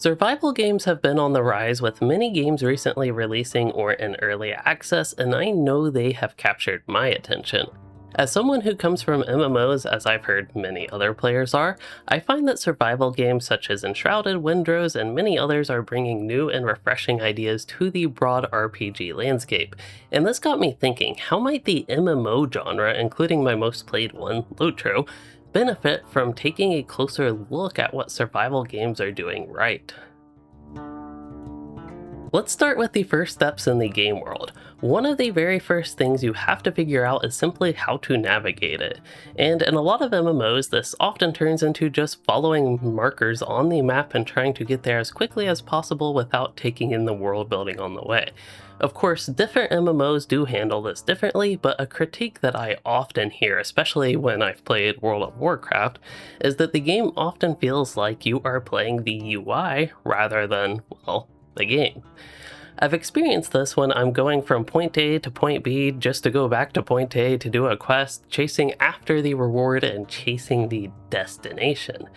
Survival games have been on the rise, with many games recently releasing or in early access, and I know they have captured my attention. As someone who comes from MMOs, as I've heard many other players are, I find that survival games such as Enshrouded, Windrose, and many others are bringing new and refreshing ideas to the broad RPG landscape. And this got me thinking, how might the MMO genre, including my most played one, LOTRO, benefit from taking a closer look at what survival games are doing right? Let's start with the first steps in the game world. One of the very first things you have to figure out is simply how to navigate it. And in a lot of MMOs, this often turns into just following markers on the map and trying to get there as quickly as possible without taking in the world building on the way. Of course, different MMOs do handle this differently, but a critique that I often hear, especially when I've played World of Warcraft, is that the game often feels like you are playing the UI rather than, well, the game. I've experienced this when I'm going from point A to point B just to go back to point A to do a quest, chasing after the reward and chasing the destination.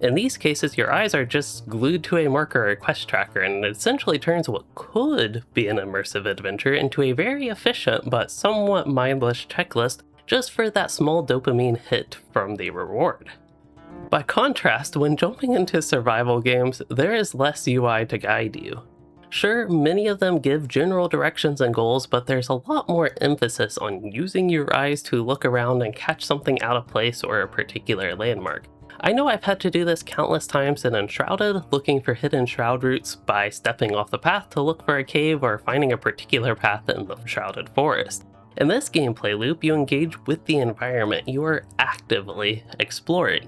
In these cases, your eyes are just glued to a marker or quest tracker, and it essentially turns what could be an immersive adventure into a very efficient but somewhat mindless checklist just for that small dopamine hit from the reward. By contrast, when jumping into survival games, there is less UI to guide you. Sure, many of them give general directions and goals, but there's a lot more emphasis on using your eyes to look around and catch something out of place or a particular landmark. I know I've had to do this countless times in Enshrouded, looking for hidden shroud routes by stepping off the path to look for a cave or finding a particular path in the shrouded forest. In this gameplay loop, you engage with the environment you are actively exploring.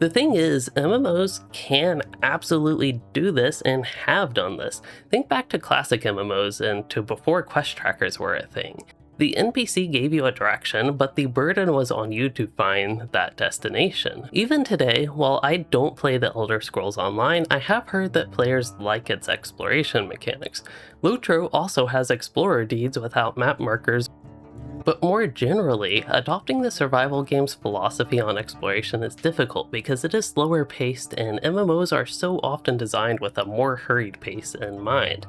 The thing is, MMOs can absolutely do this and have done this. Think back to classic MMOs and to before quest trackers were a thing. The NPC gave you a direction, but the burden was on you to find that destination. Even today, while I don't play the Elder Scrolls Online, I have heard that players like its exploration mechanics. LOTRO also has explorer deeds without map markers. But more generally, adopting the survival game's philosophy on exploration is difficult because it is slower paced and MMOs are so often designed with a more hurried pace in mind.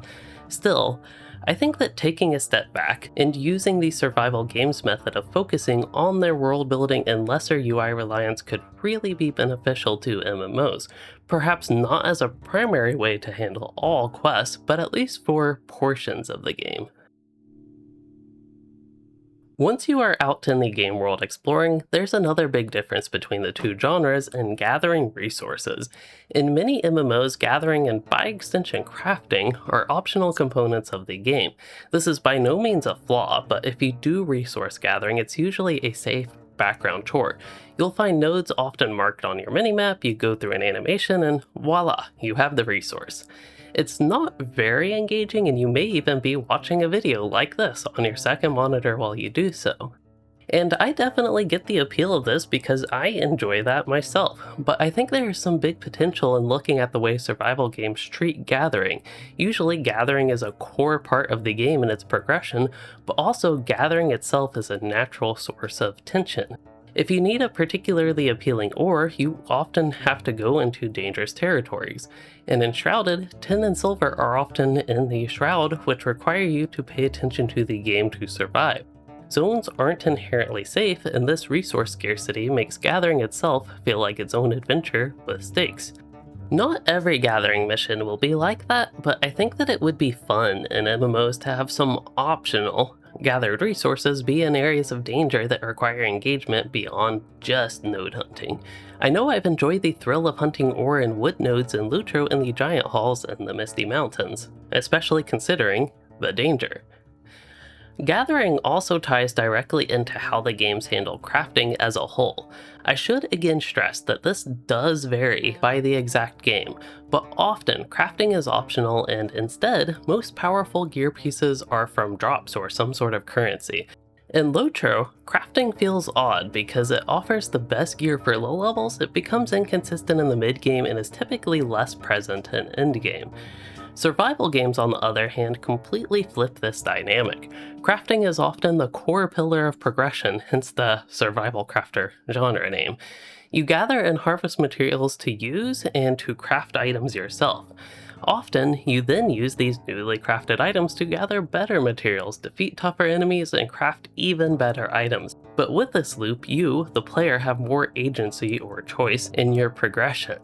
Still, I think that taking a step back and using the survival games method of focusing on their world building and lesser UI reliance could really be beneficial to MMOs. Perhaps not as a primary way to handle all quests, but at least for portions of the game. Once you are out in the game world exploring, there's another big difference between the two genres in gathering resources. In many MMOs, gathering and by extension crafting are optional components of the game. This is by no means a flaw, but if you do resource gathering, it's usually a safe background chore. You'll find nodes often marked on your minimap, you go through an animation, and voila, you have the resource. It's not very engaging, and you may even be watching a video like this on your second monitor while you do so. And I definitely get the appeal of this because I enjoy that myself, but I think there is some big potential in looking at the way survival games treat gathering. Usually gathering is a core part of the game and its progression, but also gathering itself is a natural source of tension. If you need a particularly appealing ore, you often have to go into dangerous territories. And in Enshrouded, tin and silver are often in the shroud, which require you to pay attention to the game to survive. Zones aren't inherently safe, and this resource scarcity makes gathering itself feel like its own adventure with stakes. Not every gathering mission will be like that, but I think that it would be fun in MMOs to have some optional gathered resources be in areas of danger that require engagement beyond just node hunting. I know I've enjoyed the thrill of hunting ore and wood nodes in LOTRO in the giant halls and the misty mountains, especially considering the danger. Gathering also ties directly into how the games handle crafting as a whole. I should again stress that this does vary by the exact game, but often crafting is optional and instead, most powerful gear pieces are from drops or some sort of currency. In LOTRO, crafting feels odd because it offers the best gear for low levels, it becomes inconsistent in the mid-game and is typically less present in endgame. Survival games, on the other hand, completely flip this dynamic. Crafting is often the core pillar of progression, hence the survival crafter genre name. You gather and harvest materials to use and to craft items yourself. Often, you then use these newly crafted items to gather better materials, defeat tougher enemies, and craft even better items. But with this loop, you, the player, have more agency or choice in your progression.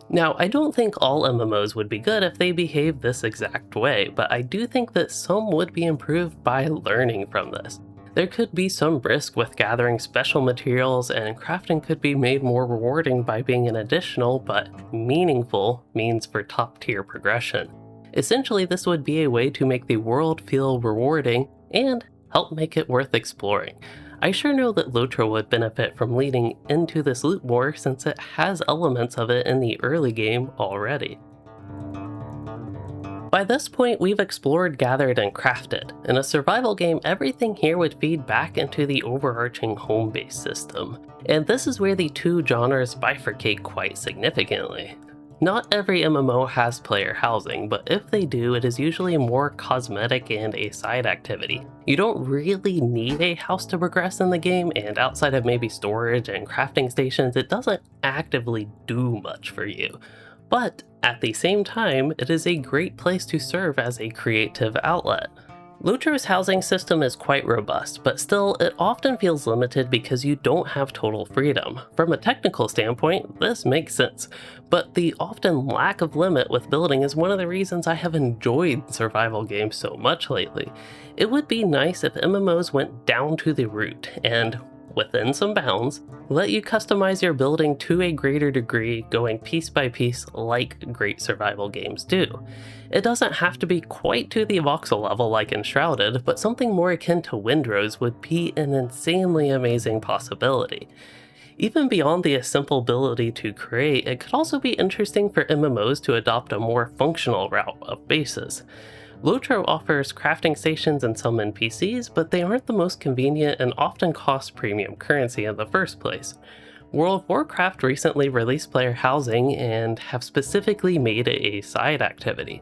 Now, I don't think all MMOs would be good if they behaved this exact way, but I do think that some would be improved by learning from this. There could be some risk with gathering special materials, and crafting could be made more rewarding by being an additional but meaningful means for top tier progression. Essentially, this would be a way to make the world feel rewarding and help make it worth exploring. I sure know that LOTRO would benefit from leading into this loop more since it has elements of it in the early game already. By this point, we've explored, gathered, and crafted. In a survival game, everything here would feed back into the overarching home-base system, and this is where the two genres bifurcate quite significantly. Not every MMO has player housing, but if they do, it is usually more cosmetic and a side activity. You don't really need a house to progress in the game, and outside of maybe storage and crafting stations, it doesn't actively do much for you. But at the same time, it is a great place to serve as a creative outlet. LOTRO's housing system is quite robust, but still, it often feels limited because you don't have total freedom. From a technical standpoint, this makes sense, but the often lack of limit with building is one of the reasons I have enjoyed survival games so much lately. It would be nice if MMOs went down to the root and, within some bounds, let you customize your building to a greater degree, going piece by piece like great survival games do. It doesn't have to be quite to the voxel level like Enshrouded, but something more akin to Windrose would be an insanely amazing possibility. Even beyond the simple ability to create, it could also be interesting for MMOs to adopt a more functional route of bases. LOTRO offers crafting stations and some NPCs, but they aren't the most convenient and often cost premium currency in the first place. World of Warcraft recently released player housing and have specifically made it a side activity.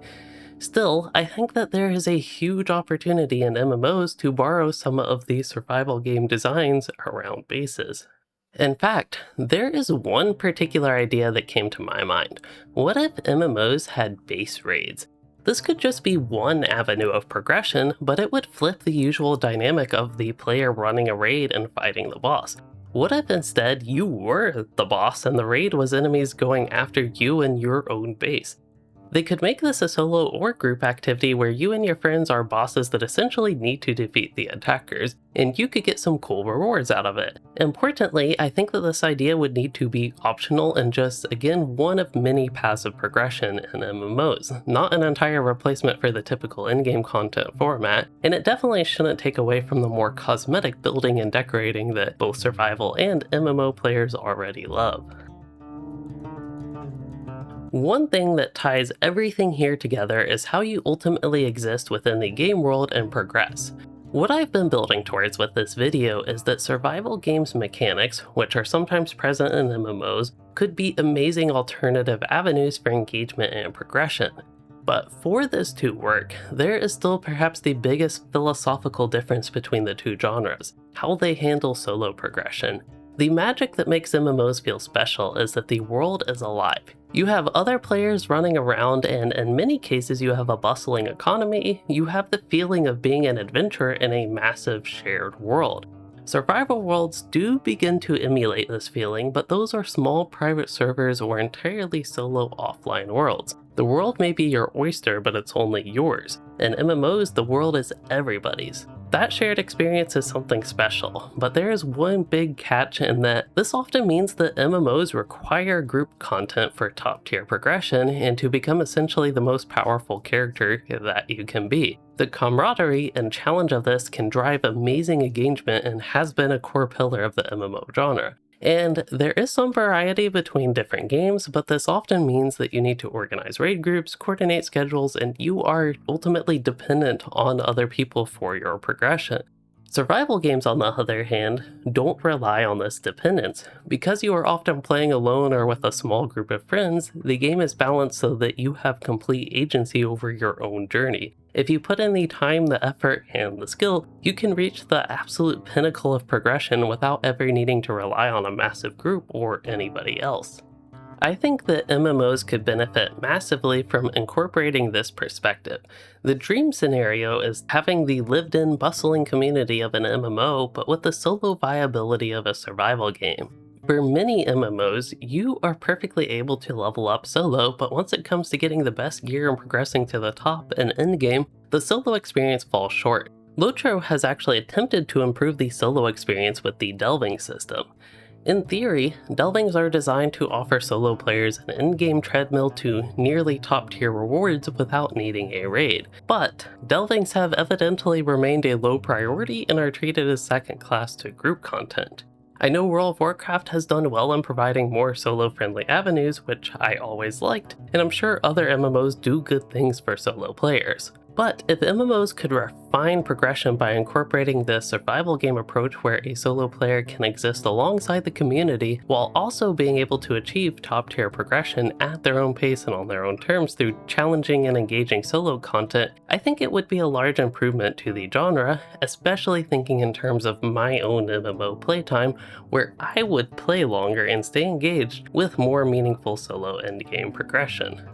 Still, I think that there is a huge opportunity in MMOs to borrow some of these survival game designs around bases. In fact, there is one particular idea that came to my mind. What if MMOs had base raids? This could just be one avenue of progression, but it would flip the usual dynamic of the player running a raid and fighting the boss. What if instead you were the boss and the raid was enemies going after you in your own base? They could make this a solo or group activity where you and your friends are bosses that essentially need to defeat the attackers, and you could get some cool rewards out of it. Importantly, I think that this idea would need to be optional and just, again, one of many paths of progression in MMOs, not an entire replacement for the typical endgame content format, and it definitely shouldn't take away from the more cosmetic building and decorating that both survival and MMO players already love. One thing that ties everything here together is how you ultimately exist within the game world and progress. What I've been building towards with this video is that survival games mechanics, which are sometimes present in MMOs, could be amazing alternative avenues for engagement and progression. But for this to work, there is still perhaps the biggest philosophical difference between the two genres: how they handle solo progression. The magic that makes MMOs feel special is that the world is alive. You have other players running around, and in many cases you have a bustling economy. You have the feeling of being an adventurer in a massive shared world. Survival worlds do begin to emulate this feeling, but those are small private servers or entirely solo offline worlds. The world may be your oyster, but it's only yours. In MMOs, the world is everybody's. That shared experience is something special, but there is one big catch in that this often means that MMOs require group content for top tier progression and to become essentially the most powerful character that you can be. The camaraderie and challenge of this can drive amazing engagement and has been a core pillar of the MMO genre. And there is some variety between different games, but this often means that you need to organize raid groups, coordinate schedules, and you are ultimately dependent on other people for your progression. Survival games, on the other hand, don't rely on this dependence. Because you are often playing alone or with a small group of friends, the game is balanced so that you have complete agency over your own journey. If you put in the time, the effort, and the skill, you can reach the absolute pinnacle of progression without ever needing to rely on a massive group or anybody else. I think that MMOs could benefit massively from incorporating this perspective. The dream scenario is having the lived-in, bustling community of an MMO, but with the solo viability of a survival game. For many MMOs, you are perfectly able to level up solo, but once it comes to getting the best gear and progressing to the top and endgame, the solo experience falls short. LOTRO has actually attempted to improve the solo experience with the delving system. In theory, delvings are designed to offer solo players an in-game treadmill to nearly top-tier rewards without needing a raid. But delvings have evidently remained a low priority and are treated as second class to group content. I know World of Warcraft has done well in providing more solo-friendly avenues, which I always liked, and I'm sure other MMOs do good things for solo players. But if MMOs could refine progression by incorporating the survival game approach where a solo player can exist alongside the community while also being able to achieve top-tier progression at their own pace and on their own terms through challenging and engaging solo content, I think it would be a large improvement to the genre, especially thinking in terms of my own MMO playtime, where I would play longer and stay engaged with more meaningful solo endgame progression.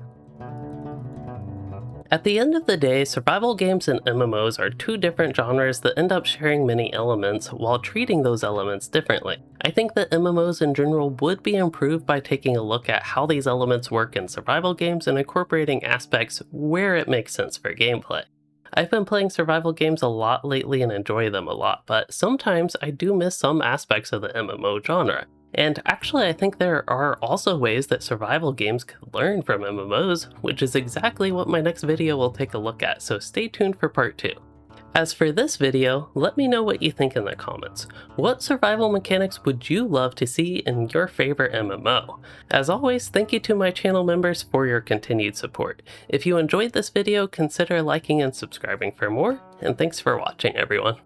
At the end of the day, survival games and MMOs are two different genres that end up sharing many elements while treating those elements differently. I think that MMOs in general would be improved by taking a look at how these elements work in survival games and incorporating aspects where it makes sense for gameplay. I've been playing survival games a lot lately and enjoy them a lot, but sometimes I do miss some aspects of the MMO genre. And actually, I think there are also ways that survival games could learn from MMOs, which is exactly what my next video will take a look at, so stay tuned for part 2. As for this video, let me know what you think in the comments. What survival mechanics would you love to see in your favorite MMO? As always, thank you to my channel members for your continued support. If you enjoyed this video, consider liking and subscribing for more, and thanks for watching everyone.